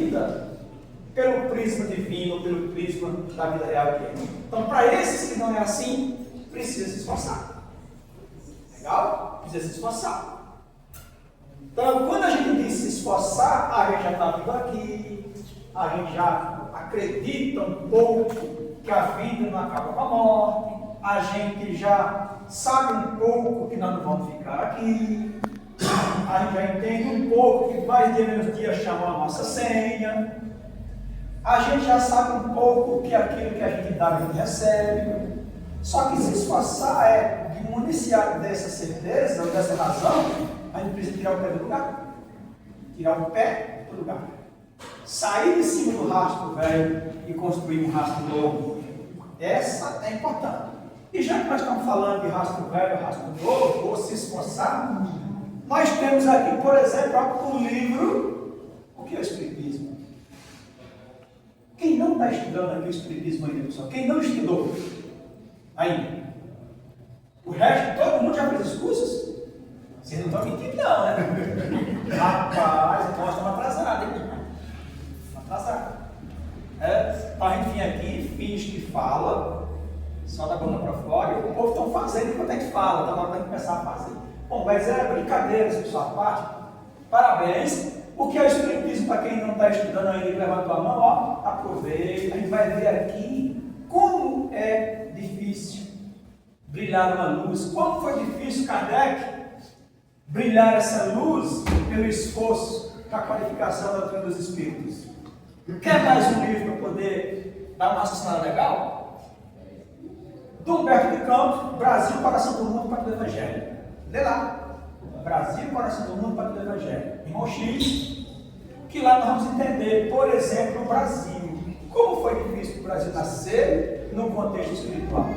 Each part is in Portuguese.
vida pelo prisma divino, pelo prisma da vida real aqui. Então, para esses que não é assim, precisa se esforçar. Legal? Precisa se esforçar. Então, quando a gente diz se esforçar, a gente já está vindo aqui, a gente já acredita um pouco que a vida não acaba com a morte, a gente já sabe um pouco que nós não vamos ficar aqui, a gente já entende um pouco que mais de menos dia chamam a nossa senha, a gente já sabe um pouco que aquilo que a gente dá a gente recebe. Só que se esforçar é de municiar dessa certeza, ou dessa razão, a gente precisa tirar o pé do lugar. Tirar o pé do lugar. Sair de cima do rastro velho e construir um rastro novo. Essa é importante. E já que nós estamos falando de rastro velho, rastro novo, ou se esforçar, nós temos aqui, por exemplo, o livro O que é o Espiritismo? Quem não está estudando aqui o Espiritismo ainda, pessoal? Quem não estudou ainda? O resto, todo mundo já fez os cursos? Vocês não estão mentindo não, né? Rapaz, nós estamos atrasados, hein? Atrasado. Então a gente vem aqui, finge que fala, só da boca para fora, e o povo está fazendo enquanto a gente fala, está na hora de começar a fazer. Bom, mas é brincadeira, isso à parte. Parabéns. O que é o Espiritismo, para quem não está estudando ainda e levantou a mão, ó, aproveita, a gente vai ver aqui como é difícil brilhar uma luz, como foi difícil Kardec brilhar essa luz pelo esforço para a qualificação da doutrina dos Espíritos. Quer mais um livro para poder dar uma raciocinada legal? Do Humberto de Campos, Brasil, Coração do Mundo, Pátria do Evangelho. Lê lá. Brasil, Coração do Mundo, Pátria do Evangelho. Irmão X, que lá nós vamos entender, por exemplo, o Brasil. Como foi difícil o Brasil nascer no contexto espiritual.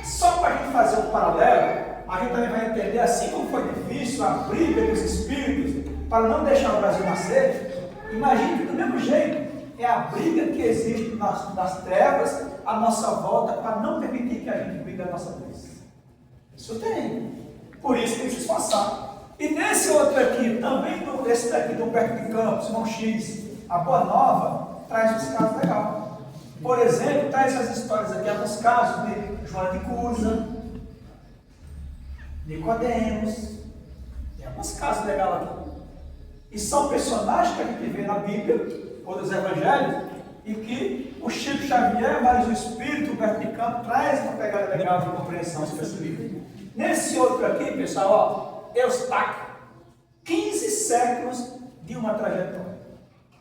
Só para a gente fazer um paralelo, a gente também vai entender assim como foi difícil a briga dos espíritos para não deixar o Brasil nascer. Imagine que do mesmo jeito é a briga que existe nas trevas à nossa volta para não permitir que a gente brigue a nossa luz. Isso tem. Por isso tem que se esforçar. E nesse outro aqui, também esse daqui do Humberto de Campos, irmão X, a Boa Nova, traz uns casos legais. Por exemplo, traz as histórias aqui, alguns casos de Joana de Cusa, Nicodemos, tem alguns casos legais aqui. E são personagens que a gente vê na Bíblia, ou dos Evangelhos, e que o Chico Xavier, mas o Espírito Humberto de Campos, traz uma pegada legal de compreensão sobre esse livro. Nesse outro aqui, pessoal, ó, Eustáquio, 15 séculos de uma trajetória.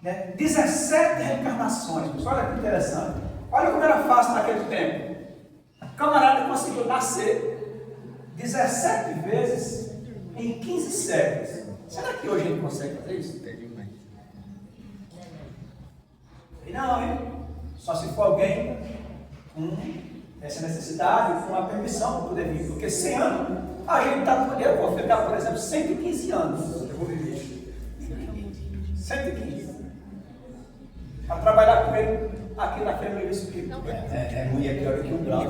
Né? 17 reencarnações, pessoal, olha que interessante. Olha como era fácil naquele tempo. O camarada conseguiu nascer 17 vezes em 15 séculos. Será que hoje ele consegue fazer isso? Não, hein? Só se for alguém com essa necessidade, com a permissão para poder vir. Porque 100 anos, a gente está, eu vou ficar, por exemplo, 115 anos. Eu vou viver 115. Para trabalhar com ele aqui na Feira do Espírito. É ruim, é pior do que um grau.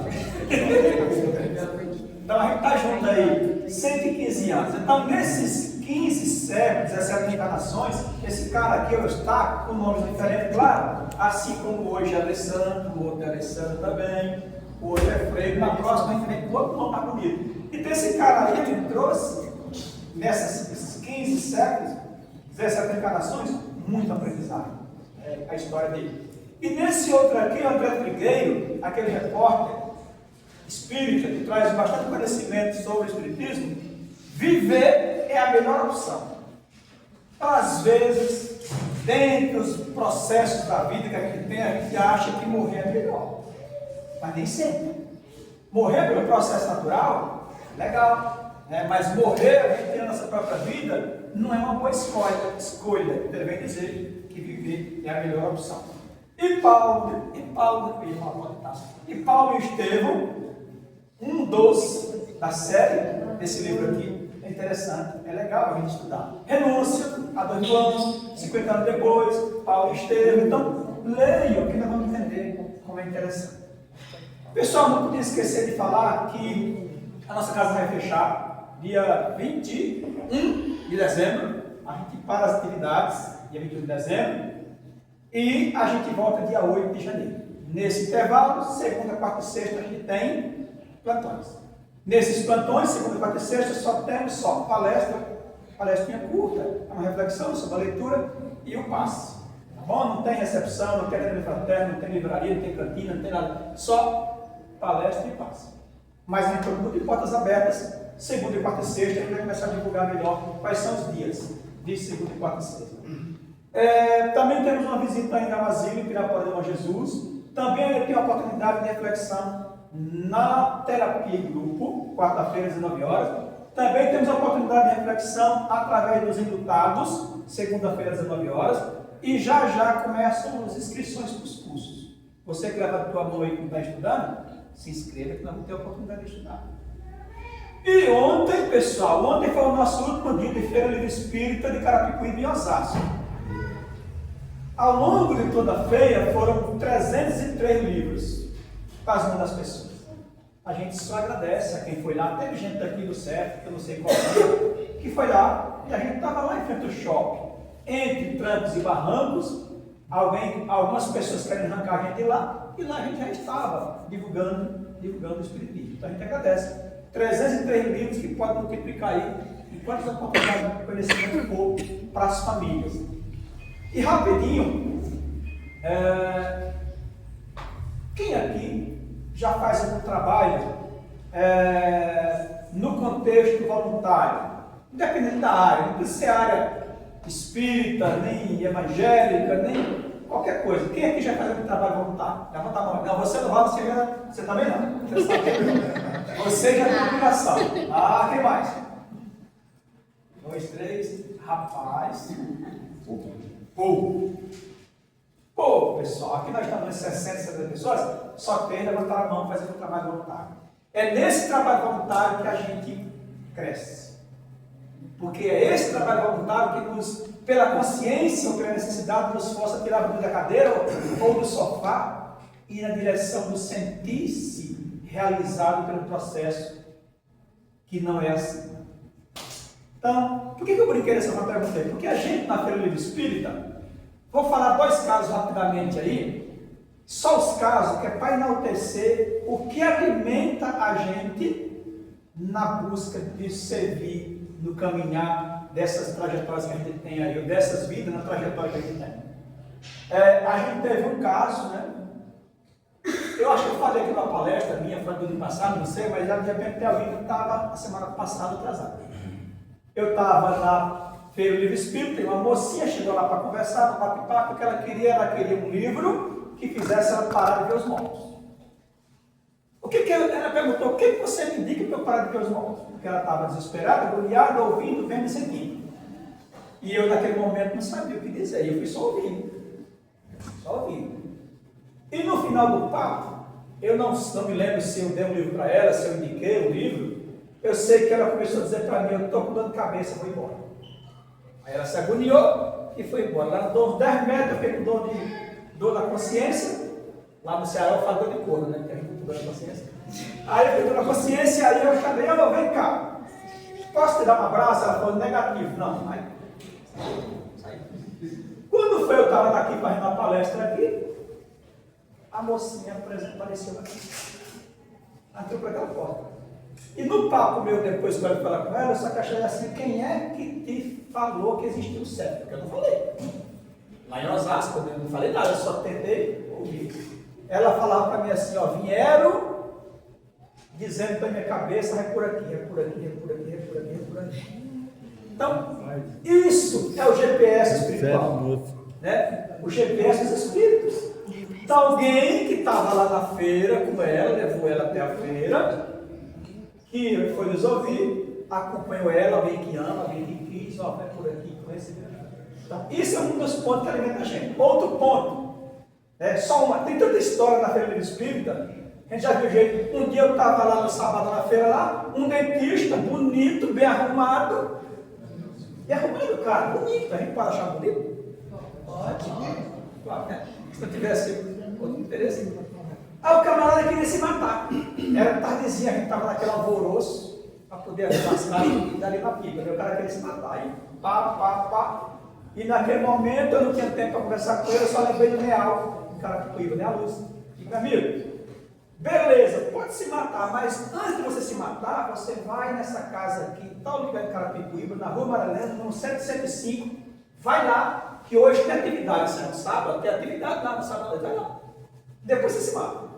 Então a gente está junto aí, 115 anos. Então nesses 15 séculos, 17 encarnações, esse cara aqui, Eustáquio, com nomes diferentes, claro, assim como hoje é Alessandro, o outro é Alessandro também, o outro é Freire, na próxima a gente vem com outro nome mais bonito. Então esse cara aí, ele trouxe, nesses 15 séculos, 17 encarnações, muito aprendizado. É a história dele. E nesse outro aqui, o André Trigueiro, aquele repórter espírita que traz bastante conhecimento sobre o espiritismo, viver é a melhor opção. Às vezes, dentre os processos da vida que a gente acha que morrer é melhor. Mas nem sempre. Morrer pelo processo natural, legal. Né? Mas morrer, a gente tem a nossa própria vida, não é uma boa escolha. Deve dizer que viver é a melhor opção. E Paulo e Estevão, um dos da série desse livro aqui, é interessante, é legal a gente estudar. Renúncia, há 2 anos, 50 anos depois, Paulo e Estevão. Então, leiam que nós vamos entender como é interessante. Pessoal, não podia esquecer de falar que a nossa casa vai fechar dia 21 de dezembro. A gente para as atividades dia 21 de dezembro, e a gente volta dia 8 de janeiro. Nesse intervalo, segunda, quarta e sexta, a gente tem plantões. Nesses plantões, segunda, quarta e sexta, só temos palestrinha curta, é uma reflexão sobre a leitura e o passe. Tá bom? Não tem recepção, não tem livro fraterno, não tem livraria, não tem cantina, não tem nada. Só palestra e passe. Mas a gente está muito de portas abertas, segunda, quarta e sexta, a gente vai começar a divulgar melhor quais são os dias de segunda, quarta e sexta. Também temos uma visita em Gamazilha, em Pirapora de Bom Jesus. Também tem a oportunidade de reflexão na terapia em grupo, quarta-feira às 19 horas. Também temos a oportunidade de reflexão através dos indutados, segunda-feira às 19 horas. E já começam as inscrições para os cursos. Você que leva a tua mão aí que não está estudando, se inscreva que nós vamos ter a oportunidade de estudar. E ontem, pessoal, foi o nosso último dia de Feira Livre Espírita de Carapicuíba e Osasco. Ao longo de toda a feira foram 303 livros para as mãos das pessoas. A gente só agradece a quem foi lá. Teve gente daqui do CEF, que eu não sei qual é, que foi lá, e a gente estava lá em frente ao shopping, entre trancos e barrancos, algumas pessoas querem arrancar a gente lá, e lá a gente já estava divulgando o Espiritismo. Então a gente agradece. 303 livros que podem multiplicar aí, e quantas oportunidades de conhecimento for para as famílias. E rapidinho, quem aqui já faz algum trabalho no contexto voluntário, independente da área, não precisa ser área espírita, nem evangélica, nem qualquer coisa. Quem aqui já faz algum trabalho voluntário? Levanta a mão. Não, você não vai, você também não. Você já tem obrigação. Ah, quem mais? 2, 3, rapaz. Pô, pessoal, aqui nós estamos em 60, 70 pessoas, só tem levantar a mão fazendo um trabalho voluntário. É nesse trabalho voluntário que a gente cresce. Porque é esse trabalho voluntário que nos, pela consciência ou pela necessidade, nos força a tirar a bunda da cadeira ou do sofá e ir na direção do sentir-se realizado pelo processo, que não é assim. Então, por que eu brinquei nessa pergunta aí? Porque a gente, na Feira Livre Espírita, vou falar 2 casos rapidamente aí, só os casos que é para enaltecer o que alimenta a gente na busca de servir, no caminhar dessas trajetórias que a gente tem aí, ou dessas vidas na trajetória que a gente tem. A gente teve um caso, né? Eu acho que eu falei aqui na palestra minha, foi do ano passado, não sei, mas já de repente a vida estava a semana passada atrasada. Eu estava na Feira Livre Espírita e uma mocinha chegou lá para conversar, no bate-papo, que ela queria um livro que fizesse ela parar de ver os mortos. Ela perguntou, o que você me indica para eu parar de ver os mortos? Porque ela estava desesperada, agoniada, ouvindo, vendo e sentindo. E eu naquele momento não sabia o que dizer, eu fui só ouvindo. E no final do papo, eu não me lembro se eu dei um livro para ela, se eu indiquei o livro, eu sei que ela começou a dizer para mim, eu estou com dor de cabeça, vou embora. Aí ela se agoniou e foi embora. Lá nos 10 metros eu fiquei com dor na consciência. Lá no Ceará eu falo dor de corno, né? Que a gente tem dor na consciência. Aí eu fiquei com dor na consciência, aí eu chamei, vem cá. Posso te dar um abraço? Ela falou, negativo. Não, aí. Quando foi eu estava daqui para uma palestra aqui, a mocinha, por exemplo, apareceu aqui. Entrou por aquela porta. E no papo meu, depois que eu falar com ela, eu só que achei assim, quem é que te falou que existiu o céu? Porque eu não falei. Lá em Osasco, eu não falei nada, eu só tentei ouvir. Ela falava para mim assim, vieram dizendo para minha cabeça, é por aqui, é por aqui, é por aqui, é por aqui, é por aqui. Então, isso é o GPS espiritual. Né? O GPS dos espíritos. Então, alguém que estava lá na feira com ela, levou ela até a feira, que foi nos ouvir, acompanhou ela, alguém que ama, alguém que quis, vai por aqui, conhece. Então, isso é um dos pontos que alimenta a gente. Outro ponto, tem tanta história na Feira Livre Espírita, a gente já viu jeito. Um dia eu estava lá no sábado na feira, lá, um dentista bonito, bem arrumado, e arrumado, cara, bonito, a gente pode achar bonito? Pode. Claro, né? Se não tivesse outro interesse. Aí o camarada queria se matar. Era tardezinha, a gente estava naquele alvoroço para poder ajudar as casas e dali na pipa. O cara queria se matar. Aí, pá. E naquele momento eu não tinha tempo para conversar com ele, eu só lembrei do Real, um cara que cuida, né, a luz. E meu amigo, beleza, pode se matar, mas antes de você se matar, você vai nessa casa aqui, tal lugar de Carapicuíba, na Rua Amarelena, no 705, vai lá, que hoje tem atividade, você não sabe, tem atividade lá no sábado, vai lá. Depois você se mata.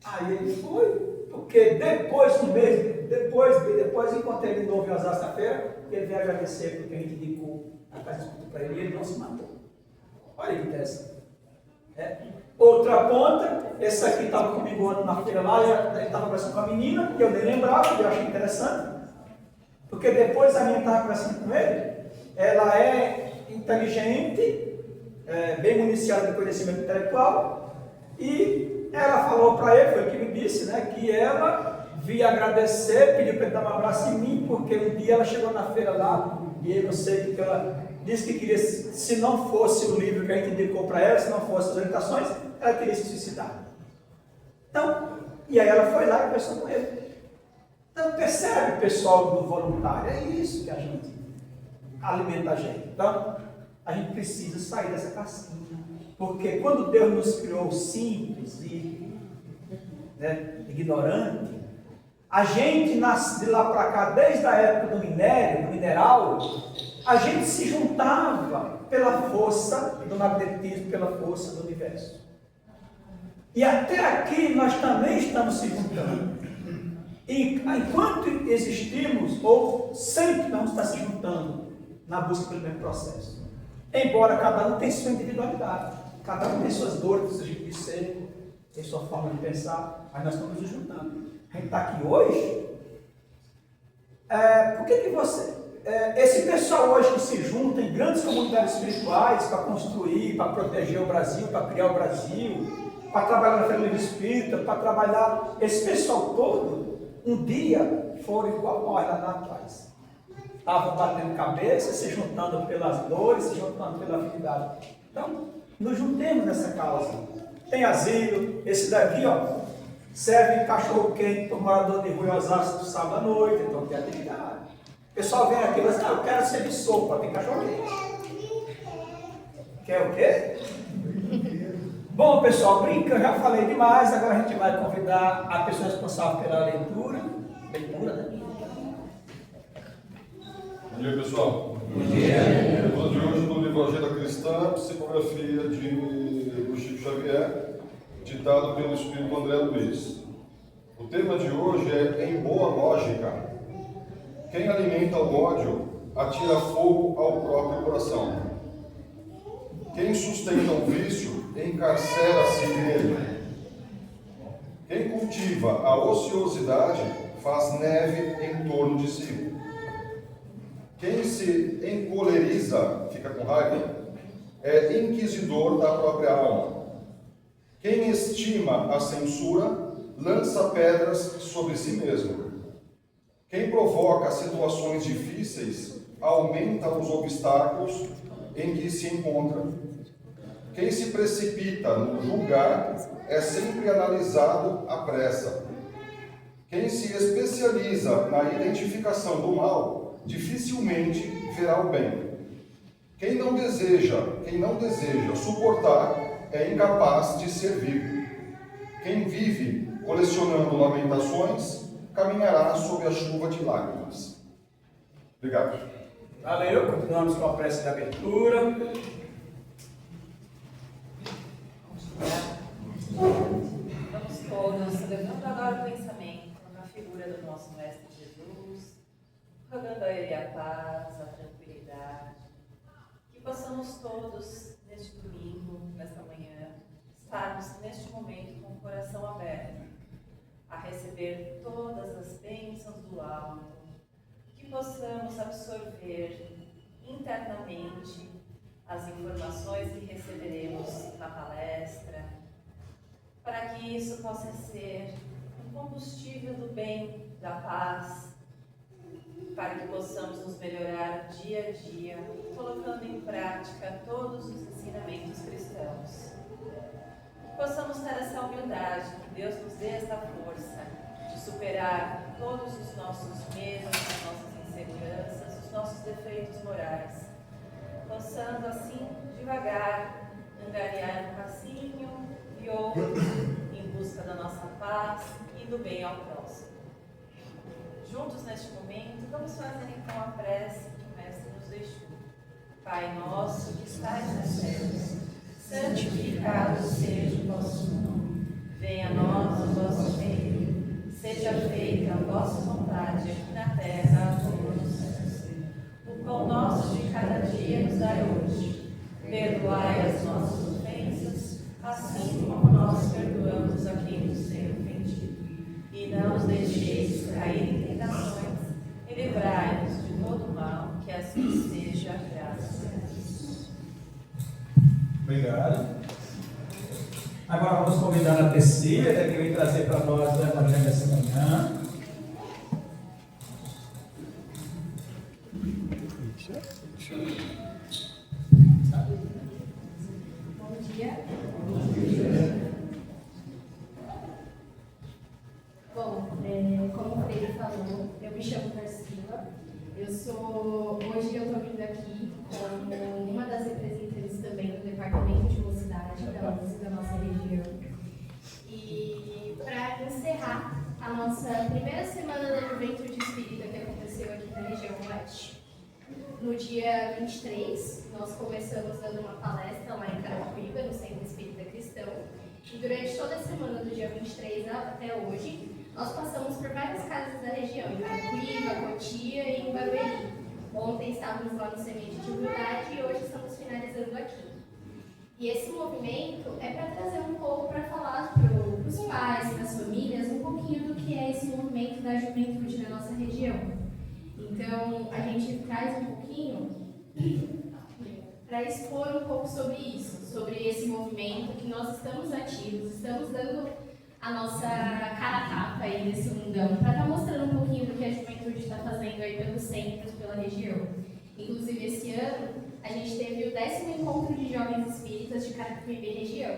Aí ele foi, porque depois, um mês, depois encontrei ele de novo em sexta-feira, ele veio agradecer porque a gente indicou a casa para ele e ele não se matou. Olha que interessante. Outra ponta, esse aqui estava comigo ontem na feira lá, ele estava conversando com a menina, que eu nem lembrava, eu achei interessante, porque depois a menina estava conversando com ele, ela é inteligente, bem municiada de conhecimento intelectual, e ela falou para ele, foi o que me disse, né, que ela via agradecer, pediu para ele dar um abraço em mim, porque um dia ela chegou na feira lá, e eu não sei o que ela disse que queria, se não fosse o livro que a gente indicou para ela, se não fosse as orientações, ela queria se suicidar. Então, e aí ela foi lá e conversou com ele. Então, percebe, pessoal do voluntário, é isso que a gente alimenta a gente. Então, a gente precisa sair dessa casquinha. Porque quando Deus nos criou simples e ignorante, a gente nasce de lá para cá, desde a época do mineral, a gente se juntava pela força do magnetismo, pela força do universo. E até aqui nós também estamos se juntando. E enquanto existimos, ou sempre vamos estar se juntando na busca pelo mesmo processo. Embora cada um tenha sua individualidade, cada um tem suas dores, seus jeitos de ser, tem sua forma de pensar, mas nós estamos nos juntando. A gente está aqui hoje. Por que você... esse pessoal hoje que se junta em grandes comunidades espirituais para construir, para proteger o Brasil, para criar o Brasil, para trabalhar na Feira Livre Espírita, para trabalhar, esse pessoal todo, um dia foram igual nós lá atrás. Estavam batendo cabeça, se juntando pelas dores, se juntando pela afinidade. Então, nos juntemos nessa causa. Tem asilo, esse daqui, ó, serve cachorro quente para o morador de rua em Osasco sábado à noite, então tem atividade. O pessoal vem aqui e diz, eu quero ser de sopa, tem cachorro quente. Quer o quê? Bom, pessoal, brinca, eu já falei demais, agora a gente vai convidar a pessoa responsável pela leitura, né? Bom dia, pessoal. Bom dia. Leitura de hoje do livro Agenda Cristã, psicografia do Chico Xavier, ditado pelo Espírito André Luiz. O tema de hoje é Em Boa Lógica. Quem alimenta o ódio atira fogo ao próprio coração. Quem sustenta o vício encarcera-se nele. Quem cultiva a ociosidade faz neve em torno de si. Quem se encoleriza, fica com raiva, é inquisidor da própria alma. Quem estima a censura lança pedras sobre si mesmo. Quem provoca situações difíceis aumenta os obstáculos em que se encontra. Quem se precipita no julgar é sempre analisado à pressa. Quem se especializa na identificação do mal dificilmente verá o bem. Quem não deseja suportar é incapaz de servir. Quem vive colecionando lamentações caminhará sob a chuva de lágrimas. Obrigado. Valeu, continuamos com a prece de abertura. Vamos todos, levando agora o pensamento na figura do nosso Mestre Jesus, rogando a Ele a paz, a tranquilidade, que possamos todos, neste domingo, nesta manhã, estarmos neste momento com o coração aberto, a receber todas as bênçãos do alto, que possamos absorver internamente as informações que receberemos na palestra, para que isso possa ser um combustível do bem, da paz, para que possamos nos melhorar dia a dia, colocando em prática todos os ensinamentos cristãos. Que possamos ter essa humildade, que Deus nos dê essa força de superar todos os nossos medos, as nossas inseguranças, os nossos defeitos morais, possamos assim, devagar, angariar um passinho e outro em busca da nossa paz e do bem ao próximo. Juntos neste momento, vamos fazer então a prece que o Mestre nos deixou. Pai nosso que estais nos céus, santificado seja o vosso nome. Venha a nós o vosso reino. Seja feita a vossa vontade aqui na terra como nos céus. O pão nosso de cada dia nos dai hoje. Perdoai as nossas ofensas, assim como nós perdoamos a quem nos tem ofendido. E não os deixeis cair em tentações, e livrai-nos de todo mal, que assim seja, graças a Deus. Obrigado. Agora vamos convidar a terceira, que vem trazer para nós o Evangelho dessa manhã. Bom dia. Bom, como o Freire falou, eu me chamo Tarsila. Hoje eu estou vindo aqui como uma das representantes também do Departamento de Mocidade da nossa região. E para encerrar a nossa primeira semana da Juventude Espírita que aconteceu aqui na região oeste. No dia 23, nós começamos dando uma palestra lá em Carapicuíba, no Centro Espírita Cristão. E durante toda a semana do dia 23 até hoje, nós passamos por várias casas da região, em Carapicuíba, Cotia e em Barueri. Ontem estávamos lá no Semente de Humildade e hoje estamos finalizando aqui. E esse movimento é para trazer um pouco, para falar para os pais, para as famílias, um pouquinho do que é esse movimento da juventude na nossa região. Então, a gente traz um pouquinho para expor um pouco sobre isso, sobre esse movimento que nós estamos ativos, estamos dando a nossa cara a tapa aí nesse mundão, para estar mostrando um pouquinho do que a juventude está fazendo aí pelos centros, pela região. Inclusive, esse ano, a gente teve o 10º Encontro de Jovens Espíritas de Carapicuíba e região.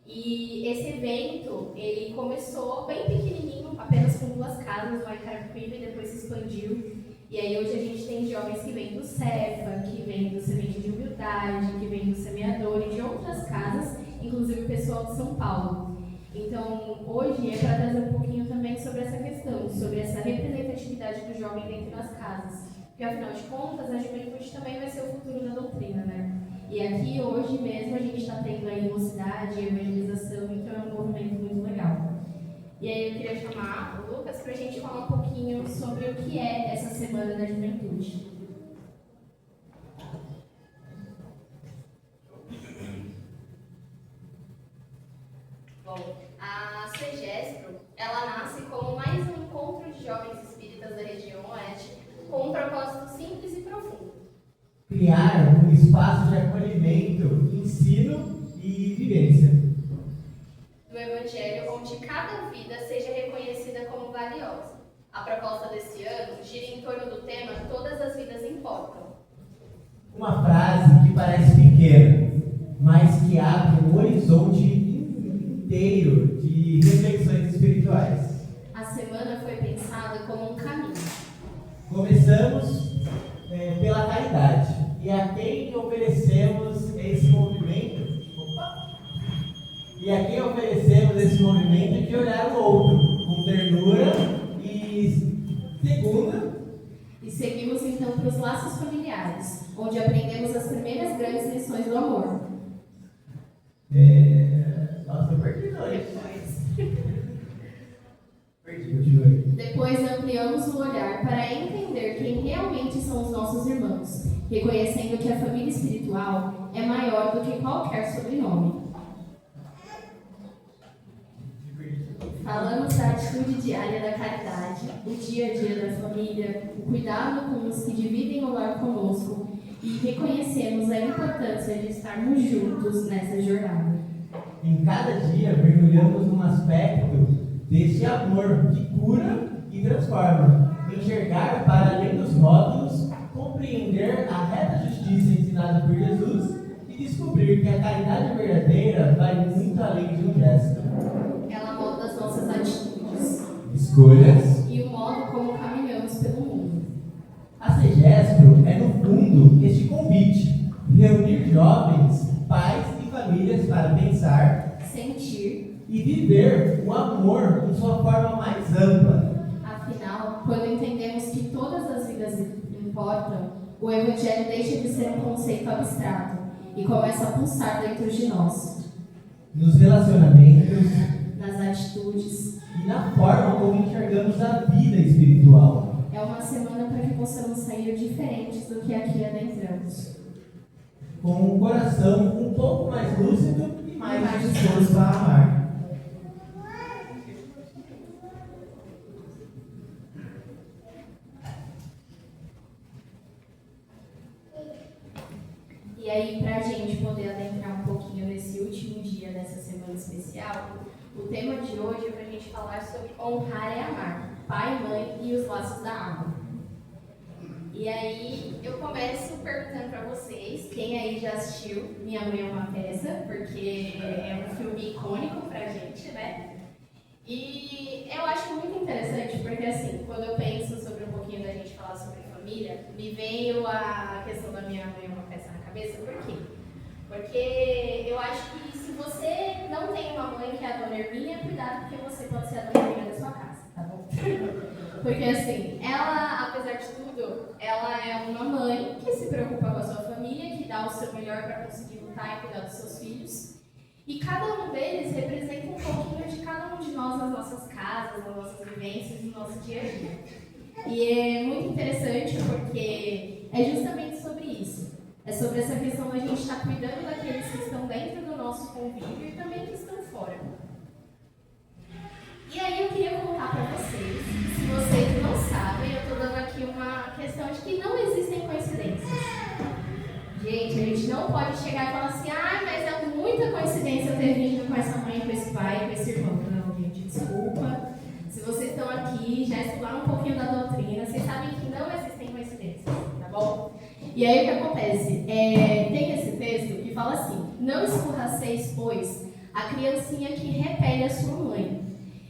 E esse evento, ele começou bem pequenininho, apenas com 2 casas lá em Carapicuíba e depois se expandiu. E aí hoje a gente tem jovens que vêm do Cefa, que vêm do Semente de Humildade, que vêm do Semeador e de outras casas, inclusive o pessoal de São Paulo. Então, hoje é para trazer um pouquinho também sobre essa questão, sobre essa representatividade do jovem dentro das casas. Porque, afinal de contas, a juventude também vai ser o futuro da doutrina, né? E aqui, hoje mesmo, a gente está tendo aí mocidade, evangelização, então é um movimento muito legal. E aí eu queria chamar o Lucas para a gente falar um pouquinho sobre o que é essa Semana da Juventude. Bom, a CEGESPRO, ela nasce como mais um encontro de jovens espíritas da região oeste com um propósito simples e profundo. Criar um espaço de acolhimento, ensino e vivência. Do Evangelho, onde cada vida seja reconhecida como valiosa. A proposta desse ano gira em torno do tema Todas as Vidas Importam. Uma frase que parece pequena, mas que abre um horizonte inteiro de reflexões espirituais. A semana foi pensada como um caminho. Começamos pela caridade, e a quem oferecemos esse movimento, de olhar o outro com ternura e segunda. E seguimos então para os laços familiares, onde aprendemos as primeiras grandes lições do amor. Nossa, eu perdi dois. Perdi, continue. Depois ampliamos o olhar para entender quem realmente são os nossos irmãos, reconhecendo que a família espiritual é maior do que qualquer sobrenome. Falamos da atitude diária da caridade, o dia a dia da família, o cuidado com os que dividem o lar conosco e reconhecemos a importância de estarmos juntos nessa jornada. Em cada dia mergulhamos num aspecto desse amor que cura e transforma. Enxergar para além dos rótulos, compreender a reta justiça ensinada por Jesus e descobrir que a caridade verdadeira vai muito além de um gesto. Ela molda as nossas atitudes, Escolhas. e o modo como caminhamos pelo mundo. A CEGESPRO é, no fundo, este convite famílias para pensar sentir. e viver o amor em sua forma mais ampla. Afinal, quando entendemos que todas as vidas importam, o Evangelho deixa de ser um conceito abstrato e começa a pulsar dentro de nós, Nos relacionamentos nas atitudes. e na forma como enxergamos a vida espiritual. É uma semana para que possamos sair diferentes do que aqui adentramos. Com um coração um pouco mais lúcido e mais disposto a amar. E aí, para a gente poder adentrar um pouquinho nesse último dia dessa semana especial, o tema de hoje é para a gente falar sobre honrar e amar, pai, mãe e os laços da alma. E aí, eu começo perguntando para vocês, quem aí já assistiu Minha Mãe é uma Peça, porque é um filme icônico pra gente, né? E eu acho muito interessante, porque assim, quando eu penso sobre um pouquinho da gente falar sobre família, me veio a questão da Minha Mãe é uma Peça na cabeça. Por quê? Porque eu acho que se você não tem uma mãe que é a Dona Hermínia, cuidado, porque você pode ser a Dona Hermínia da sua casa, tá bom? Porque assim, ela, apesar de tudo, ela é uma mãe que se preocupa com a sua família, que dá o seu melhor para conseguir lutar e cuidar dos seus filhos. E cada um deles representa um pouquinho de cada um de nós nas nossas casas, nas nossas vivências, no nosso dia a dia. E é muito interessante porque é justamente sobre isso. É sobre essa questão da gente estar cuidando daqueles que estão dentro do nosso convívio e também que estão fora. E aí eu queria contar para vocês, se vocês não sabem, eu estou dando aqui uma questão de que não existem coincidências. Gente, a gente não pode chegar e falar assim, mas é muita coincidência eu ter vindo com essa mãe, com esse pai, com esse irmão. Não, gente, desculpa. Se vocês estão aqui, já estudaram um pouquinho da doutrina, vocês sabem que não existem coincidências, tá bom? E aí o que acontece? Tem esse texto que fala assim, não escorraceis, pois, a criancinha que repele a sua mãe,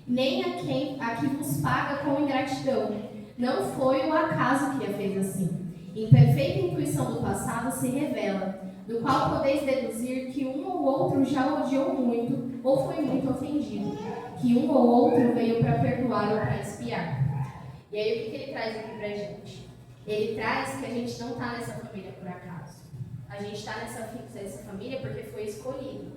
nem a que vos paga com ingratidão. Não foi o acaso que a fez assim. Em perfeita intuição do passado se revela, do qual podeis deduzir que um ou outro já odiou muito, ou foi muito ofendido, que um ou outro veio para perdoar ou para expiar. E aí o que ele traz aqui pra gente? Ele traz que a gente não está nessa família por acaso. A gente está nessa família porque foi escolhido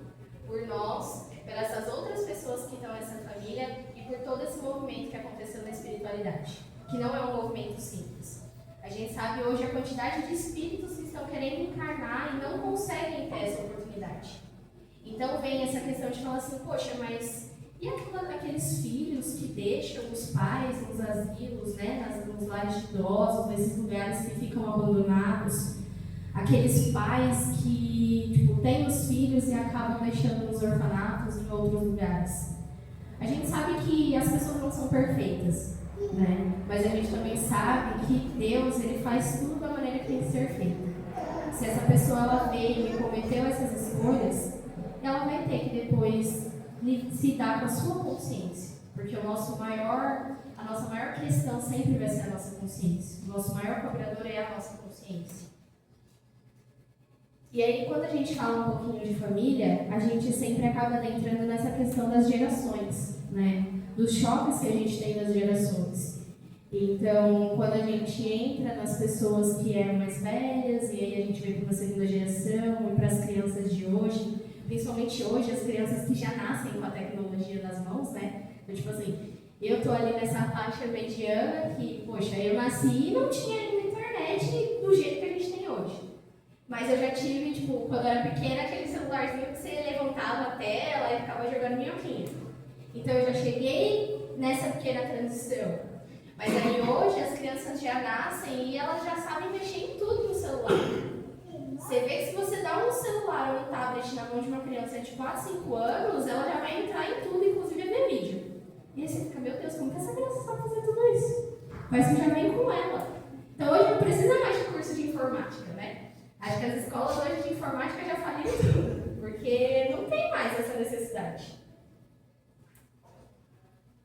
por nós, por essas outras pessoas que estão nessa família e por todo esse movimento que aconteceu na espiritualidade, que não é um movimento simples. A gente sabe hoje a quantidade de espíritos que estão querendo encarnar e não conseguem ter essa oportunidade. Então vem essa questão de falar assim, poxa, mas e aqueles filhos que deixam os pais nos asilos, né, nos lares de idosos, nesses lugares que ficam abandonados? Aqueles pais que têm os filhos e acabam deixando nos orfanatos, em outros lugares. A gente sabe que as pessoas não são perfeitas, né? Mas a gente também sabe que Deus, ele faz tudo da maneira que tem que ser feito. Se essa pessoa ela veio e cometeu essas escolhas, ela vai ter que depois se dar com a sua consciência. Porque a nossa maior questão sempre vai ser a nossa consciência. O nosso maior cobrador é a nossa consciência. E aí, quando a gente fala um pouquinho de família, a gente sempre acaba adentrando nessa questão das gerações, né? Dos choques que a gente tem das gerações. Então, quando a gente entra nas pessoas que eram mais velhas, e aí a gente vem para uma segunda geração, e para as crianças de hoje, principalmente hoje, as crianças que já nascem com a tecnologia nas mãos, né? Então, tipo assim, eu tô ali nessa faixa mediana que, poxa, eu nasci e não tinha ainda internet do jeito que a gente tem hoje. Mas eu já tive, quando eu era pequena, aquele celularzinho que você levantava a tela e ficava jogando minhoquinha. Então eu já cheguei nessa pequena transição. Mas aí hoje as crianças já nascem e elas já sabem mexer em tudo no celular. Você vê que se você dá um celular ou um tablet na mão de uma criança de 4, 5 anos, ela já vai entrar em tudo, inclusive ver vídeo. E aí você fica, meu Deus, como que essa criança sabe fazer tudo isso? Mas que já vem com ela. Então hoje não precisa mais de curso de informática, né? Acho que as escolas hoje de informática já faliram tudo, porque não tem mais essa necessidade.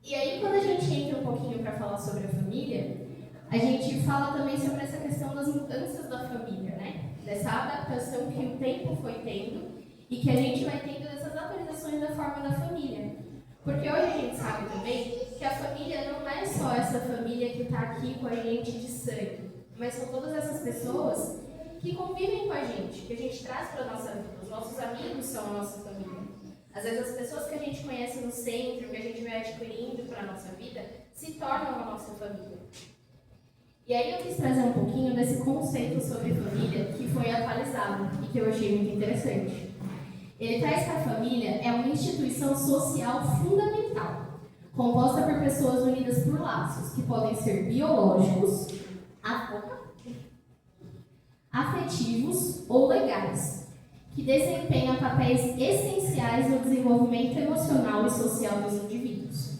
E aí, quando a gente entra um pouquinho para falar sobre a família, a gente fala também sobre essa questão das mudanças da família, né? Dessa adaptação que o tempo foi tendo e que a gente vai tendo essas atualizações da forma da família. Porque hoje a gente sabe também que a família não é só essa família que está aqui com a gente de sangue, mas são todas essas pessoas que convivem com a gente, que a gente traz para a nossa vida. Os nossos amigos são a nossa família. Às vezes as pessoas que a gente conhece no centro, que a gente vai adquirindo para a nossa vida, se tornam a nossa família. E aí eu quis trazer um pouquinho desse conceito sobre família que foi atualizado e que eu achei muito interessante. Ele traz que a família é uma instituição social fundamental, composta por pessoas unidas por laços que podem ser biológicos, afetivos ou legais, que desempenham papéis essenciais no desenvolvimento emocional e social dos indivíduos.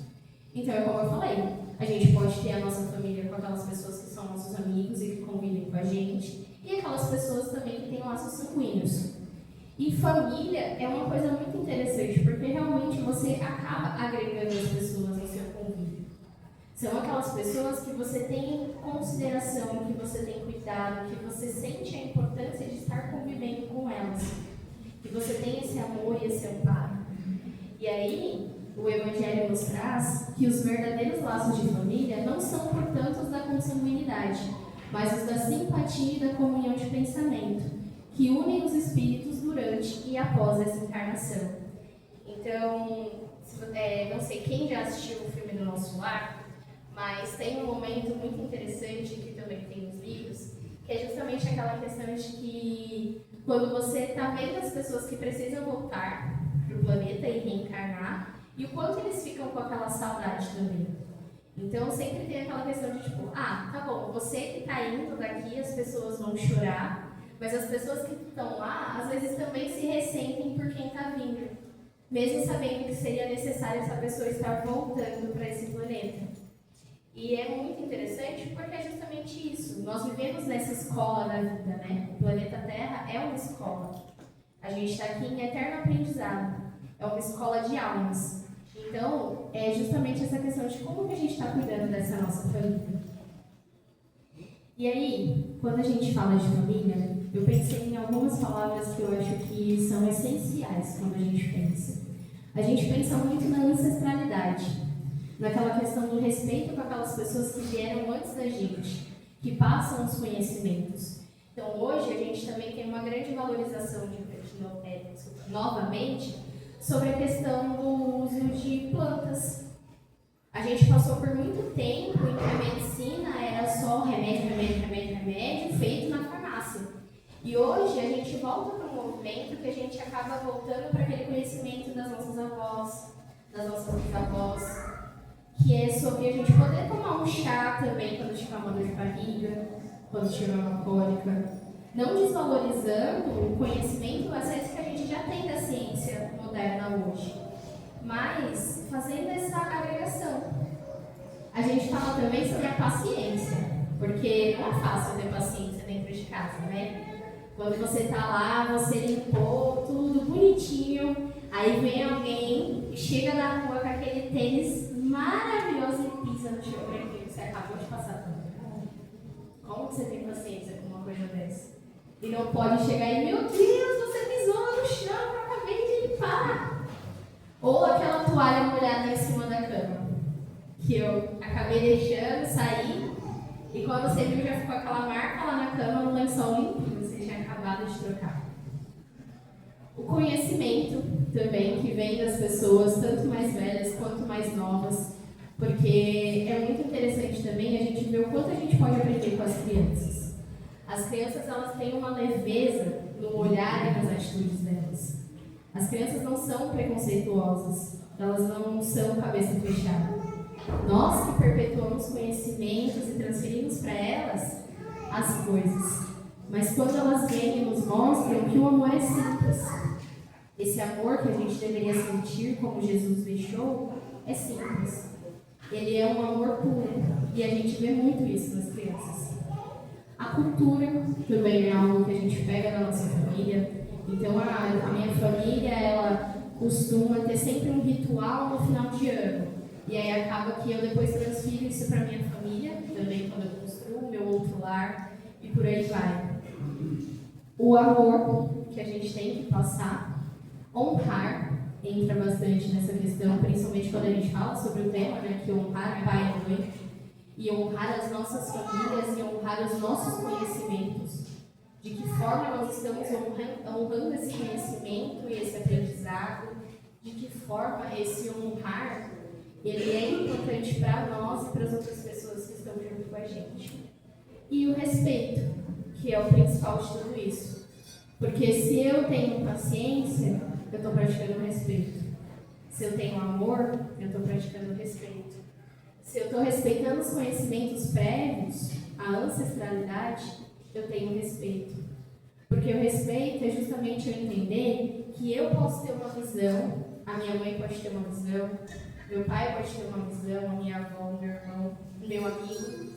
Então, é como eu falei, a gente pode ter a nossa família com aquelas pessoas que são nossos amigos e que convivem com a gente, e aquelas pessoas também que têm laços sanguíneos. E família é uma coisa muito interessante, porque realmente você acaba agregando as pessoas ao seu convívio. São aquelas pessoas que você tem consideração, que você tem cuidado, que você sente a importância de estar convivendo com elas, que você tem esse amor e esse amparo. E aí, o Evangelho nos traz que os verdadeiros laços de família não são, portanto, os da consanguinidade, mas os da simpatia e da comunhão de pensamento, que unem os espíritos durante e após essa encarnação. Então, não sei quem já assistiu o filme do Nosso Lar, mas tem um momento muito interessante que também tem nos livros, que é justamente aquela questão de que quando você está vendo as pessoas que precisam voltar para o planeta e reencarnar, e o quanto eles ficam com aquela saudade também. Então sempre tem aquela questão de tipo, tá bom, você que está indo daqui, as pessoas vão chorar, mas as pessoas que estão lá, às vezes também se ressentem por quem está vindo, mesmo sabendo que seria necessário essa pessoa estar voltando para esse planeta. E é muito interessante porque é justamente isso. Nós vivemos nessa escola da vida, né? O planeta Terra é uma escola. A gente está aqui em eterno aprendizado. É uma escola de almas. Então, é justamente essa questão de como que a gente está cuidando dessa nossa família. E aí, quando a gente fala de família, eu pensei em algumas palavras que eu acho que são essenciais quando a gente pensa. A gente pensa muito na ancestralidade, naquela questão do respeito com aquelas pessoas que vieram antes da gente, que passam os conhecimentos. Então, hoje, a gente também tem uma grande valorização, novamente, sobre a questão do uso de plantas. A gente passou por muito tempo em que a medicina era só remédio feito na farmácia. E hoje a gente volta para um movimento que a gente acaba voltando para aquele conhecimento das nossas avós, das nossas bisavós, que é sobre a gente poder tomar um chá também quando tiver uma dor de barriga, quando tiver uma cólica. Não desvalorizando o conhecimento, às vezes, que a gente já tem da ciência moderna hoje, mas fazendo essa agregação. A gente fala também sobre a paciência, porque não é fácil ter paciência dentro de casa, né? Quando você está lá, você limpou tudo bonitinho, aí vem alguém, chega na rua com aquele tênis maravilhoso e pisa no chão que você acabou de passar tudo. Como você tem paciência com uma coisa dessa? E não pode chegar e, meu Deus, você pisou no chão que eu acabei de limpar. Ou aquela toalha molhada em cima da cama, que eu acabei deixando sair, e quando você viu já ficou aquela marca lá na cama no lençol limpinho, você tinha acabado de trocar. O conhecimento também que vem das pessoas, tanto mais velhas quanto mais novas, porque é muito interessante também a gente ver o quanto a gente pode aprender com as crianças. As crianças, elas têm uma leveza no olhar e nas atitudes delas. As crianças não são preconceituosas, elas não são cabeça fechada. Nós que perpetuamos conhecimentos e transferimos para elas as coisas. Mas quando elas vêm e nos mostram que o amor é simples, esse amor que a gente deveria sentir como Jesus deixou, é simples. Ele é um amor puro, e a gente vê muito isso nas crianças. A cultura também é algo que a gente pega da nossa família. Então, a minha família, ela costuma ter sempre um ritual no final de ano. E aí acaba que eu depois transfiro isso para minha família, também quando eu construo o meu outro lar, e por aí vai. O amor que a gente tem que passar Honrar entra bastante nessa questão, principalmente quando a gente fala sobre o tema, né, que honrar pai e mãe, e honrar as nossas famílias e honrar os nossos conhecimentos. De que forma nós estamos honrando esse conhecimento e esse aprendizado, de que forma esse honrar ele é importante para nós e para as outras pessoas que estão junto com a gente. E o respeito, que é o principal de tudo isso. Porque se eu tenho paciência, eu estou praticando respeito. Se eu tenho amor, eu estou praticando respeito. Se eu estou respeitando os conhecimentos prévios, a ancestralidade, eu tenho respeito. Porque o respeito é justamente eu entender que eu posso ter uma visão, a minha mãe pode ter uma visão, meu pai pode ter uma visão, a minha avó, meu irmão, meu amigo,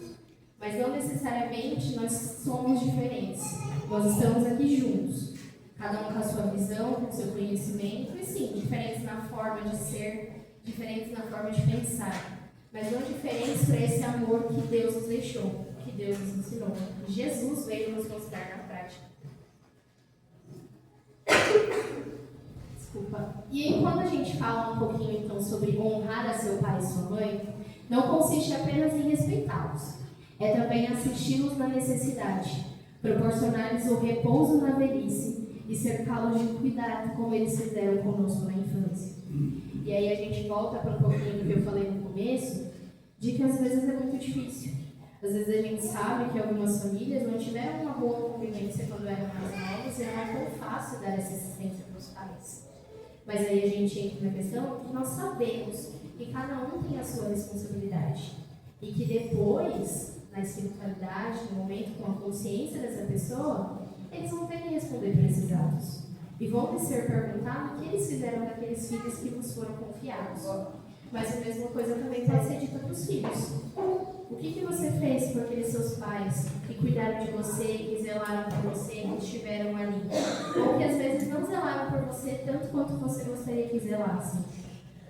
mas não necessariamente nós somos diferentes. Nós estamos aqui juntos, cada um com a sua visão, com o seu conhecimento, e sim, diferentes na forma de ser, diferentes na forma de pensar, mas não diferentes para esse amor que Deus nos deixou, que Deus nos ensinou, que Jesus veio nos mostrar na prática. Desculpa. E aí, quando a gente fala um pouquinho então sobre honrar a seu pai e sua mãe, não consiste apenas em respeitá-los, é também assisti-los na necessidade, proporcionar-lhes o repouso na velhice e cercá-los de cuidado, como eles fizeram conosco na infância. E aí a gente volta para um pouquinho do que eu falei no começo, de que às vezes é muito difícil. Às vezes a gente sabe que algumas famílias não tiveram uma boa convivência quando eram mais novos e não é tão fácil dar essa assistência para os pais. Mas aí a gente entra na questão que nós sabemos que cada um tem a sua responsabilidade. E que depois, na espiritualidade, no momento com a consciência dessa pessoa, eles vão ter que responder por esses atos. E vão lhes ser perguntado o que eles fizeram daqueles filhos que vos foram confiados. Mas a mesma coisa também pode ser dita para os filhos. O que você fez por aqueles seus pais que cuidaram de você, que zelaram por você, que estiveram ali? Ou que às vezes não zelaram por você tanto quanto você gostaria que zelassem,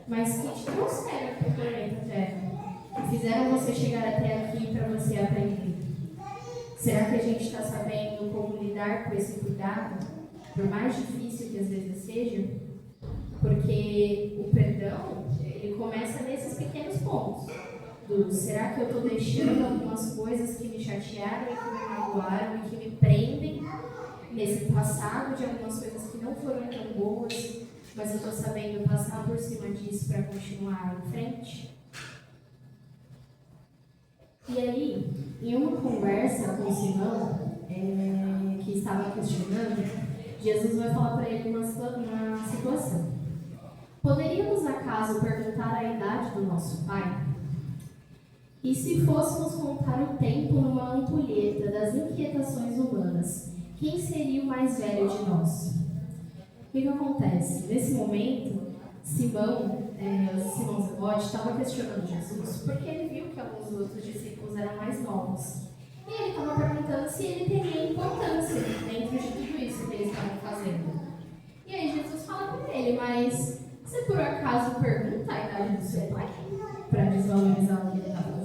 mas que te trouxeram para o planeta Terra, que fizeram você chegar até aqui para você aprender. Será que a gente está sabendo como lidar com esse cuidado, por mais difícil que às vezes seja? Porque o perdão, ele começa nesses pequenos pontos. Será que eu estou deixando algumas coisas que me chatearam e que me magoaram e que me prendem nesse passado de algumas coisas que não foram tão boas, mas eu estou sabendo passar por cima disso para continuar em frente? E aí, em uma conversa com Simão, que estava questionando, Jesus vai falar para ele uma situação. Poderíamos acaso perguntar a idade do nosso pai? E se fôssemos contar o tempo numa ampulheta das inquietações humanas, quem seria o mais velho de nós? O que acontece? Nesse momento, Simão Zelote estava questionando Jesus porque ele viu que alguns outros discípulos eram mais novos. E ele estava perguntando se ele teria importância dentro de tudo isso que eles estavam fazendo. E aí Jesus fala para ele, mas você por acaso pergunta a idade do seu pai para desvalorizar o que ele está fazendo?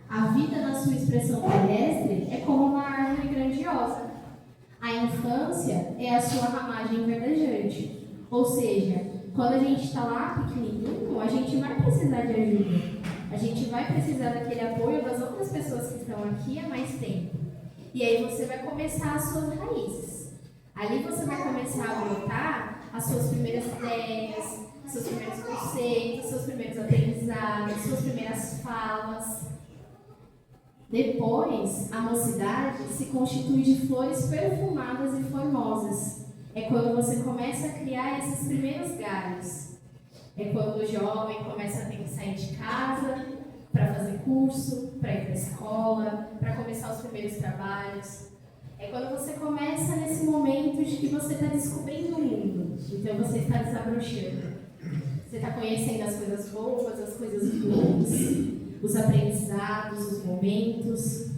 A vida na sua expressão terrestre é como uma árvore grandiosa. A infância é a sua ramagem verdejante. Ou seja, quando a gente está lá pequenininho, a gente vai precisar de ajuda. A gente vai precisar daquele apoio das outras pessoas que estão aqui há mais tempo. E aí você vai começar as suas raízes. Ali você vai começar a brotar as suas primeiras ideias, seus primeiros conceitos, seus primeiros aprendizados, suas primeiras falas. Depois, a mocidade se constitui de flores perfumadas e formosas. É quando você começa a criar esses primeiros galhos. É quando o jovem começa a ter que sair de casa para fazer curso, para ir para a escola, para começar os primeiros trabalhos. É quando você começa nesse momento de que você está descobrindo o mundo. Então você está desabrochando. Você está conhecendo as coisas boas, as coisas ruins, os aprendizados, os momentos.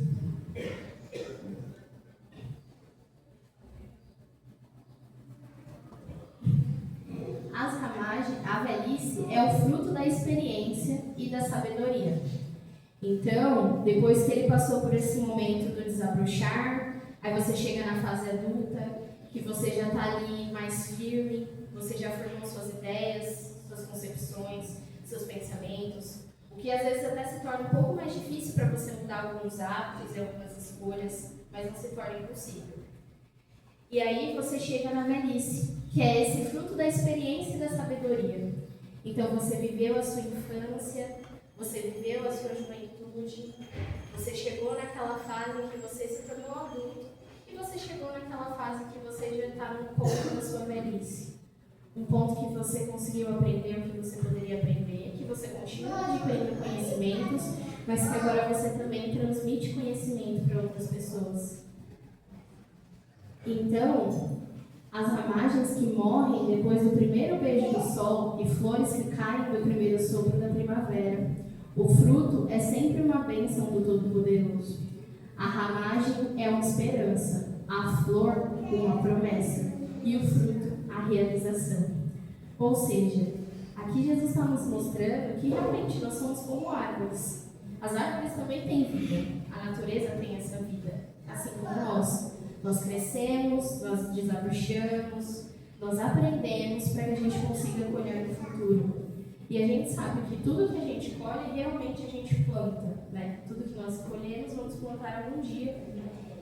A velhice é o fruto da experiência e da sabedoria. Então, depois que ele passou por esse momento do desabrochar, aí você chega na fase adulta, que você já está ali mais firme, você já formou suas ideias, suas concepções, seus pensamentos, o que às vezes até se torna um pouco mais difícil para você mudar alguns hábitos e algumas escolhas, mas não se torna impossível. E aí você chega na velhice, que é esse fruto da experiência e da sabedoria. Então você viveu a sua infância, você viveu a sua juventude, você chegou naquela fase em que você se tornou adulto e você chegou naquela fase em que você já está num ponto da sua velhice. Um ponto que você conseguiu aprender o que você poderia aprender, que você continua adquirindo conhecimentos, mas que agora você também transmite conhecimento para outras pessoas. Então, as ramagens que morrem depois do primeiro beijo do sol e flores que caem do primeiro sopro da primavera, o fruto é sempre uma bênção do Todo-Poderoso. A ramagem é uma esperança, a flor uma promessa e o fruto a realização. Ou seja, aqui Jesus está nos mostrando que realmente nós somos como árvores. As árvores também têm vida, a natureza tem essa vida, assim como nós. Nós crescemos, nós desabrochamos, nós aprendemos para que a gente consiga colher no futuro. E a gente sabe que tudo que a gente colhe, realmente a gente planta, né? Tudo que nós colhemos, vamos plantar algum dia.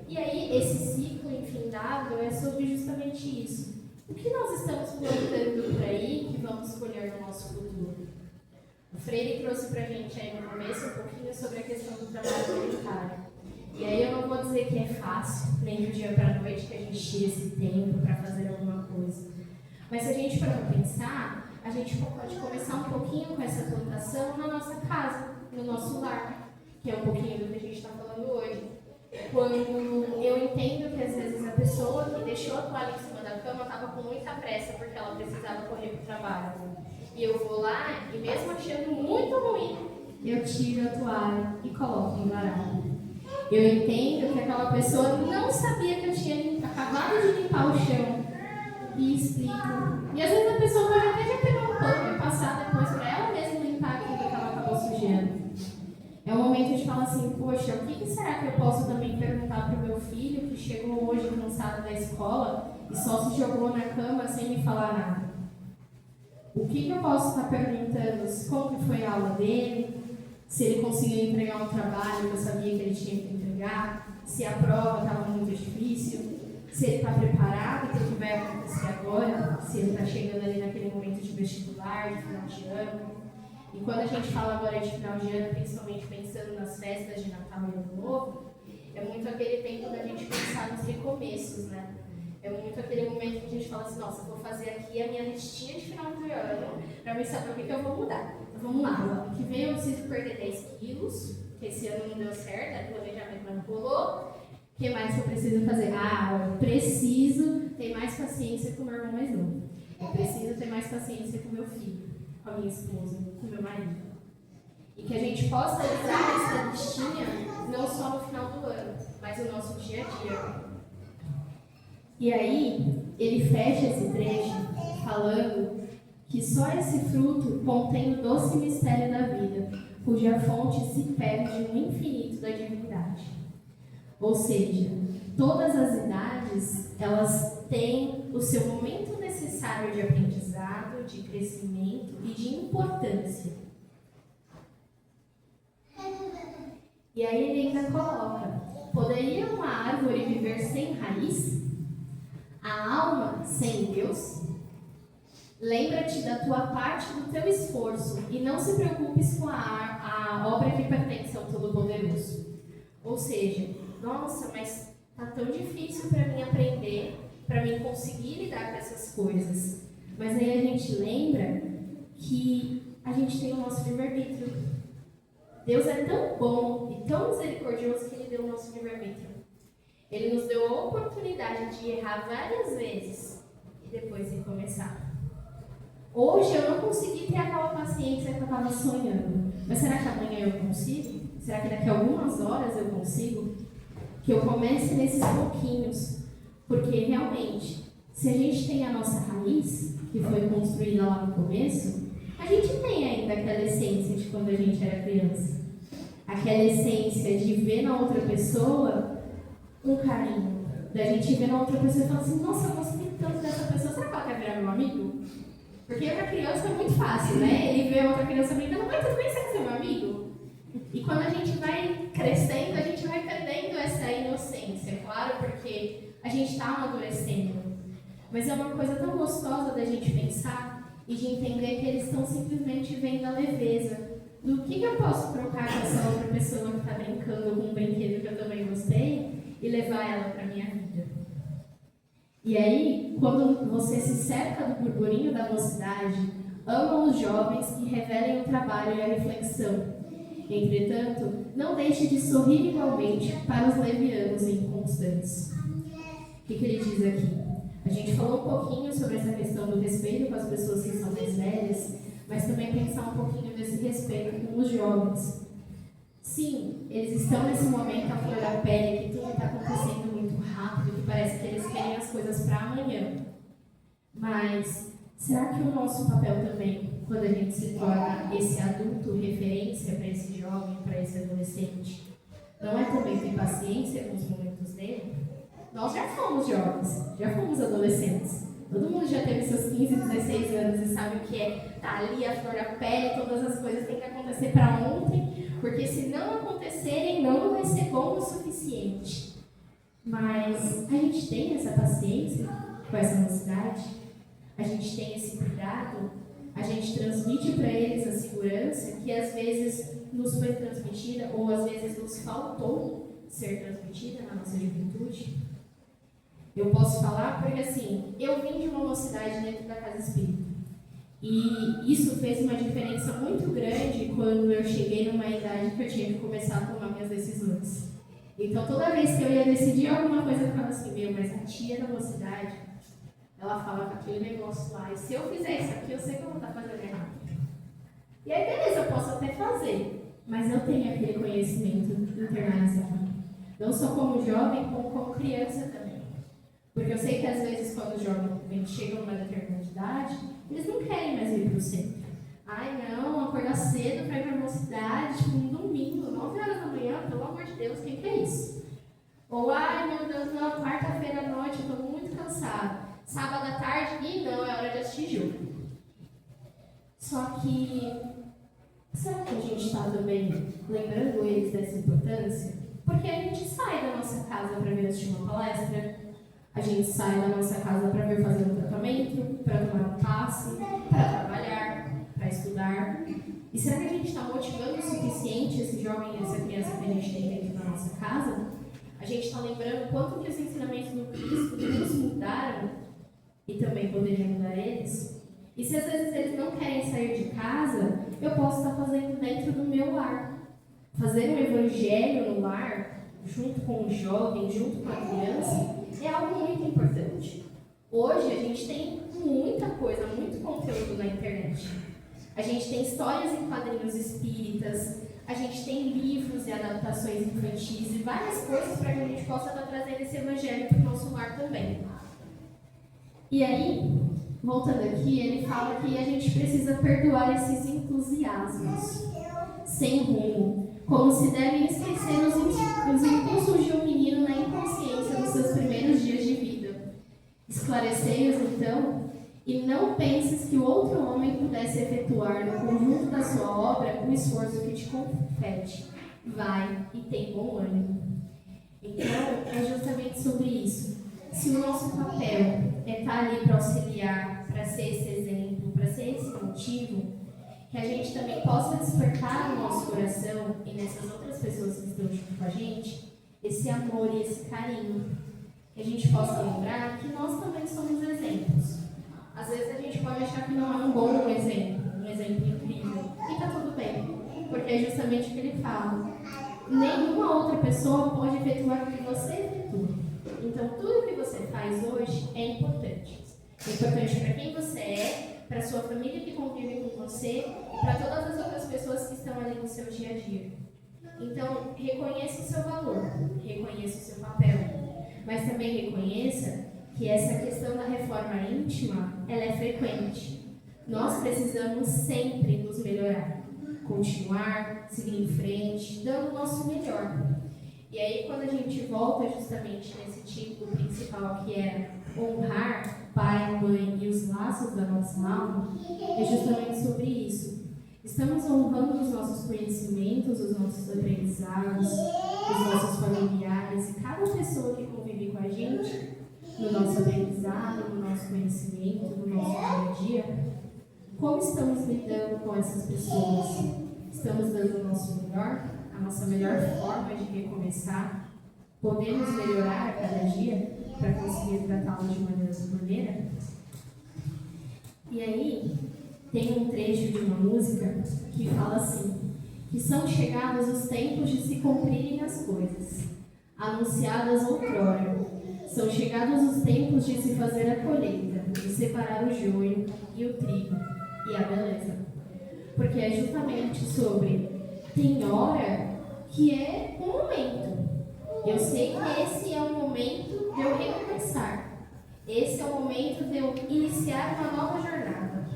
E aí, esse ciclo infindável é sobre justamente isso. O que nós estamos plantando por aí que vamos colher no nosso futuro? O Freire trouxe para a gente aí no começo um pouquinho sobre a questão do trabalho voluntário. E aí eu não vou dizer que é fácil, nem do dia para a noite que a gente tira esse tempo para fazer alguma coisa. Mas se a gente for pensar, a gente pode começar um pouquinho com essa plantação na nossa casa, no nosso lar, que é um pouquinho do que a gente está falando hoje. Quando eu entendo que às vezes a pessoa que deixou a toalha em cima da cama estava com muita pressa porque ela precisava correr para o trabalho. E eu vou lá e mesmo achando muito ruim, eu tiro a toalha e coloco no varal. Eu entendo que aquela pessoa não sabia que eu tinha acabado de limpar o chão e explico. E às vezes a pessoa pode até já pegar um pano e passar depois para ela mesma limpar aquilo que ela acabou sujando. É o momento de falar assim, poxa, o que será que eu posso também perguntar para o meu filho que chegou hoje cansado da escola e só se jogou na cama sem me falar nada? O que eu posso estar perguntando? Como que foi a aula dele? Se ele conseguiu entregar um trabalho que eu sabia que ele tinha que entregar? Se a prova estava muito difícil? Se ele está preparado para o que vai acontecer agora? Se ele está chegando ali naquele momento de vestibular, de final de ano? E quando a gente fala agora de final de ano, principalmente pensando nas festas de Natal e Ano Novo, é muito aquele tempo da gente pensar nos recomeços, né? É muito aquele momento que a gente fala assim, nossa, vou fazer aqui a minha listinha de final de ano para me saber o que eu vou mudar. Então vamos lá, ano que vem eu preciso perder 10 quilos, que esse ano não deu certo, o planejamento não rolou. O que mais eu preciso fazer? Eu preciso ter mais paciência com o meu irmão mais novo. Eu preciso ter mais paciência com o meu filho, com a minha esposa, com o meu marido. E que a gente possa usar essa listinha não só no final do ano, mas no nosso dia a dia. E aí, ele fecha esse trecho falando que só esse fruto contém o doce mistério da vida, cuja fonte se perde no infinito da divindade. Ou seja, todas as idades, elas têm o seu momento necessário de aprendizado, de crescimento e de importância. E aí ele ainda coloca, poderia uma árvore viver sem raiz? A alma sem Deus? Lembra-te da tua parte do teu esforço e não se preocupes com a obra que pertence ao Todo-Poderoso. Ou seja, nossa, mas tá tão difícil para mim aprender, para mim conseguir lidar com essas coisas. Mas aí a gente lembra que a gente tem o nosso livre-arbítrio. Deus é tão bom e tão misericordioso que Ele deu o nosso livre-arbítrio. Ele nos deu a oportunidade de errar várias vezes e depois recomeçar. Hoje eu não consegui ter aquela paciência que eu estava sonhando. Mas será que amanhã eu consigo? Será que daqui a algumas horas eu consigo? Que eu comece nesses pouquinhos. Porque realmente, se a gente tem a nossa raiz, que foi construída lá no começo, a gente tem ainda aquela essência de quando a gente era criança. Aquela essência de ver na outra pessoa um carinho. Da gente ver na outra pessoa e falar assim, nossa, eu gostei tanto dessa pessoa, será que ela quer virar meu amigo? Porque para criança é muito fácil, né? Ele vê outra criança brincando, mas tudo bem, você quer ser meu amigo? E quando a gente vai crescendo, a gente vai perdendo essa inocência, claro, porque a gente está amadurecendo. Mas é uma coisa tão gostosa da gente pensar e de entender que eles estão simplesmente vendo a leveza do que eu posso trocar com essa outra pessoa que está brincando com um brinquedo que eu também gostei e levar ela para a minha vida. E aí, quando você se cerca do burburinho da mocidade, amam os jovens que revelem o trabalho e a reflexão. Entretanto, não deixe de sorrir igualmente para os levianos e inconstantes. O que ele diz aqui? A gente falou um pouquinho sobre essa questão do respeito com as pessoas que são mais velhas, mas também pensar um pouquinho desse respeito com os jovens. Sim, eles estão nesse momento à flor da pele, que tudo está acontecendo muito rápido, que parece que eles querem as coisas para amanhã. Mas será que o nosso papel também, quando a gente se torna esse adulto referência para esse jovem, para esse adolescente, não é também ter paciência com os momentos dele? Nós já fomos jovens, já fomos adolescentes. Todo mundo já teve seus 15, 16 anos e sabe o que é estar ali, a flor da pele, todas as coisas têm que acontecer para ontem, porque se não acontecerem, não vai ser bom o suficiente. Mas a gente tem essa paciência com essa mocidade? A gente tem esse cuidado? A gente transmite para eles a segurança que às vezes nos foi transmitida ou às vezes nos faltou ser transmitida na nossa juventude? Eu posso falar porque, assim, eu vim de uma mocidade dentro da Casa Espírita. E isso fez uma diferença muito grande quando eu cheguei numa idade que eu tinha que começar a tomar minhas decisões. Então, toda vez que eu ia decidir alguma coisa, eu ficava assim, mas a tia da mocidade, ela fala com aquele negócio lá, e se eu fizer isso aqui, eu sei que eu vou estar fazendo errado. E aí, beleza, eu posso até fazer, mas eu tenho aquele conhecimento internalizado. Não só como jovem, como criança também. Porque eu sei que às vezes quando os jovens chegam numa determinada idade, eles não querem mais vir para o centro. Ai não, acordar cedo para ir para a mocidade, tipo um domingo, 9 horas da manhã, pelo amor de Deus, quem que é isso? Ou, ai meu Deus, não, quarta-feira à noite, eu estou muito cansada. Sábado à tarde, e não, é hora de assistir jogo. Só que, será que a gente está também lembrando eles dessa importância? Porque a gente sai da nossa casa para vir assistir uma palestra, a gente sai da nossa casa para vir fazer um tratamento, para tomar um passe, para trabalhar, para estudar. E será que a gente está motivando o suficiente esse jovem e essa criança que a gente tem dentro da nossa casa? A gente está lembrando quanto que os ensinamentos do Cristo nos mudaram e também poderiam mudar eles? E se às vezes eles não querem sair de casa, eu posso estar fazendo dentro do meu lar. Fazer um evangelho no lar, junto com o jovem, junto com a criança, é algo muito importante. Hoje a gente tem muita coisa, muito conteúdo na internet. A gente tem histórias em quadrinhos espíritas, a gente tem livros e adaptações infantis e várias coisas para que a gente possa estar trazendo esse evangelho para o nosso lar também. E aí, voltando aqui, ele fala que a gente precisa perdoar esses entusiasmos sem rumo, como se devem esquecer os impulsos de um menino na inconsciência dos seus primeiros dias de vida. Esclarecei-os, então, e não penses que o outro homem pudesse efetuar no conjunto da sua obra o esforço que te compete. Vai e tem bom ânimo. Então, é justamente sobre isso. Se o nosso papel é estar ali para auxiliar, para ser esse exemplo, para ser esse motivo, que a gente também possa despertar no nosso coração e nessas outras pessoas que estão junto com a gente, esse amor e esse carinho. Que a gente possa lembrar que nós também somos exemplos. Às vezes a gente pode achar que não é um bom exemplo, um exemplo incrível, e está tudo bem, porque é justamente o que ele fala. Nenhuma outra pessoa pode efetuar o que você efetua. Então, tudo o que você faz hoje é importante. É importante para quem você é, para a sua família que convive com você e para todas as outras pessoas que estão ali no seu dia a dia. Então, reconheça o seu valor, reconheça o seu papel, mas também reconheça que essa questão da reforma íntima, ela é frequente. Nós precisamos sempre nos melhorar, continuar, seguir em frente, dando o nosso melhor. E aí, quando a gente volta justamente nesse título principal, que é honrar pai, mãe e os laços da nossa alma, é justamente sobre isso. Estamos honrando os nossos conhecimentos, os nossos aprendizados, os nossos familiares e cada pessoa que convive com a gente, no nosso aprendizado, no nosso conhecimento, no nosso dia a dia. Como estamos lidando com essas pessoas? Estamos dando o nosso melhor, a nossa melhor forma de recomeçar? Podemos melhorar a cada dia para conseguir tratá-los de maneira? E aí, tem um trecho de uma música que fala assim, que são chegados os tempos de se cumprirem as coisas, anunciadas outrora. São chegados os tempos de se fazer a colheita, de separar o joio e o trigo e a beleza. Porque é justamente sobre, tem hora que é um momento. Eu sei que esse é o momento de eu recomeçar. Esse é o momento de eu iniciar uma nova jornada.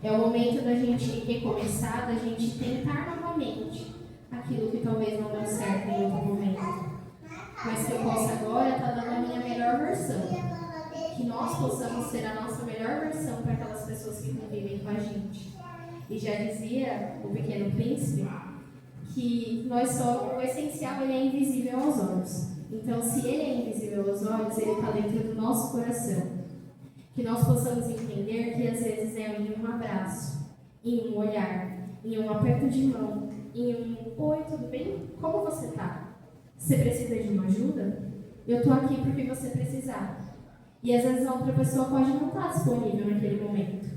É o momento da gente recomeçar, da gente tentar novamente aquilo que talvez não deu certo em outro momento. Mas que eu possa agora estar dando a minha melhor versão. Que nós possamos ser a nossa melhor versão para aquelas pessoas que convivem com a gente. E já dizia o Pequeno Príncipe que o essencial ele é invisível aos olhos. Então, se ele é invisível aos olhos, ele está dentro do nosso coração. Que nós possamos entender que às vezes é em um abraço, em um olhar, em um aperto de mão, em um oi, tudo bem? Como você está? Você precisa de uma ajuda? Eu estou aqui porque você precisar. E às vezes a outra pessoa pode não estar disponível naquele momento.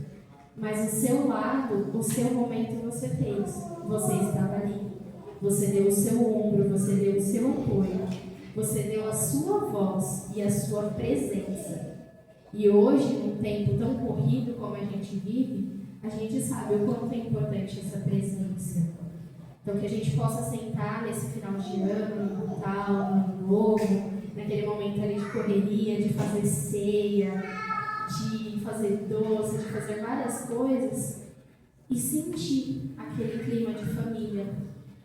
Mas o seu lado, o seu momento você fez. Você estava ali. Você deu o seu ombro, você deu o seu apoio. Você deu a sua voz e a sua presença. E hoje, num tempo tão corrido como a gente vive, a gente sabe o quanto é importante essa presença. Então, que a gente possa sentar nesse final de ano, no Natal, no Ano Novo, naquele momento ali de correria, de fazer ceia, de fazer doce, de fazer várias coisas, e sentir aquele clima de família.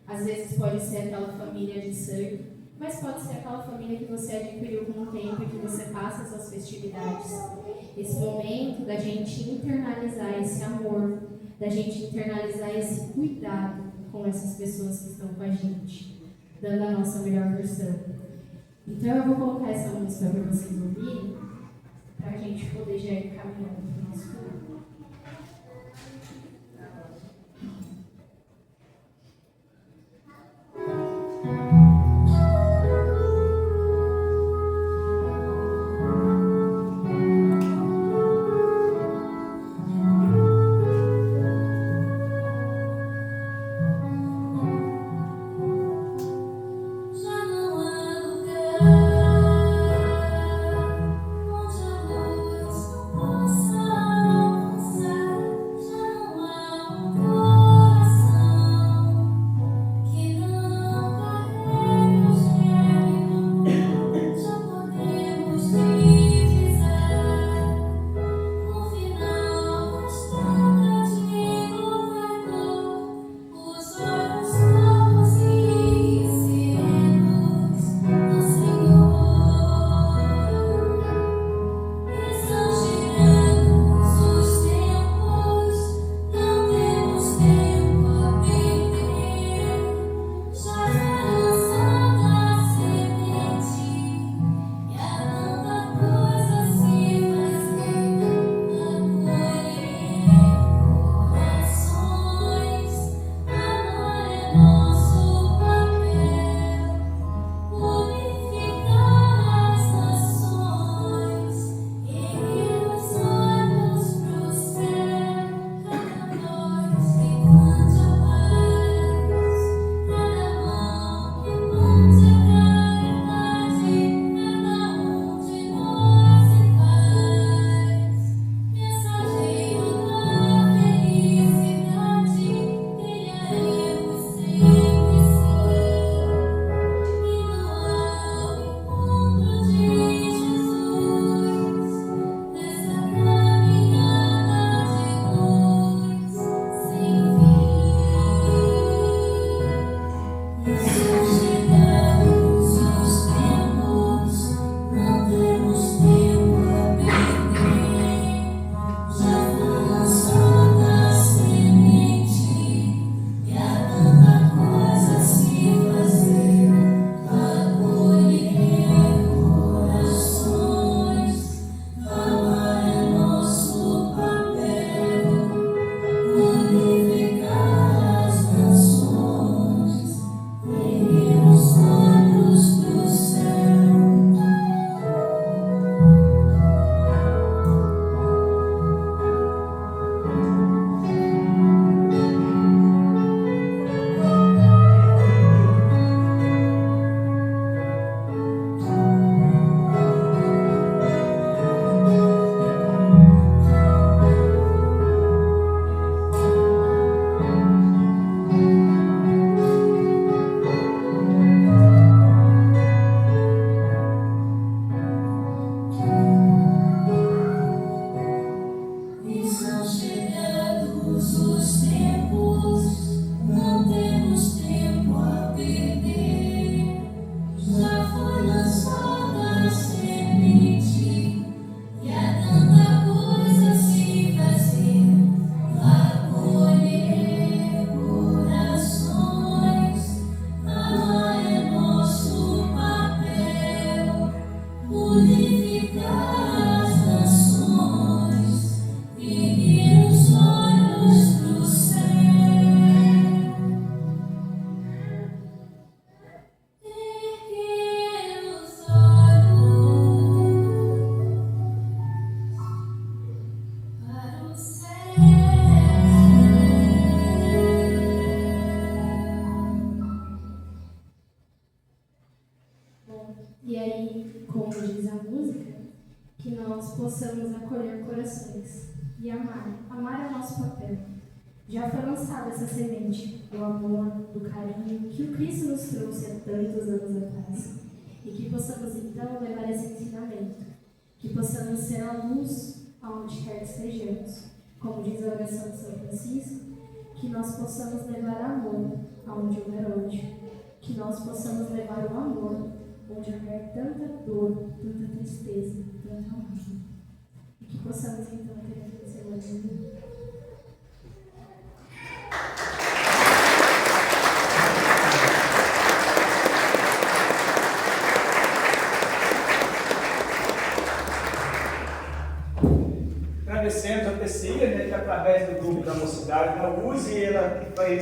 Às vezes pode ser aquela família de sangue, mas pode ser aquela família que você adquiriu com o tempo e que você passa essas festividades. Esse momento da gente internalizar esse amor, da gente internalizar esse cuidado com essas pessoas que estão com a gente, dando a nossa melhor versão. Então eu vou colocar essa música para vocês ouvirem, para a gente poder já ir caminhando para o nosso final. Já não há lugar onde a luz não possa chegados os tempos, não temos tempo a perder. Já foi lançada a semente e há tanta coisa a se fazer. Acolher corações, amar é nosso papel, unificar as nações, erguer os olhos pro céu. Erguer os olhos para o céu. Bom, e aí, como diz a música, que nós possamos acolher corações e amar. Amar é o nosso papel. Já foi lançada essa semente do amor, do carinho que o Cristo nos trouxe há tantos anos atrás. E que possamos então levar esse ensinamento. Que possamos ser a luz aonde quer que estejamos. Como diz a oração de São Francisco, que nós possamos levar amor aonde houver ódio. Que nós possamos levar o amor onde houver tanta dor, tanta tristeza, tanta angústia. E que possamos então ter aquele semana. Agradecemos a Tecília, né, que através do grupo da mocidade, ela use ela para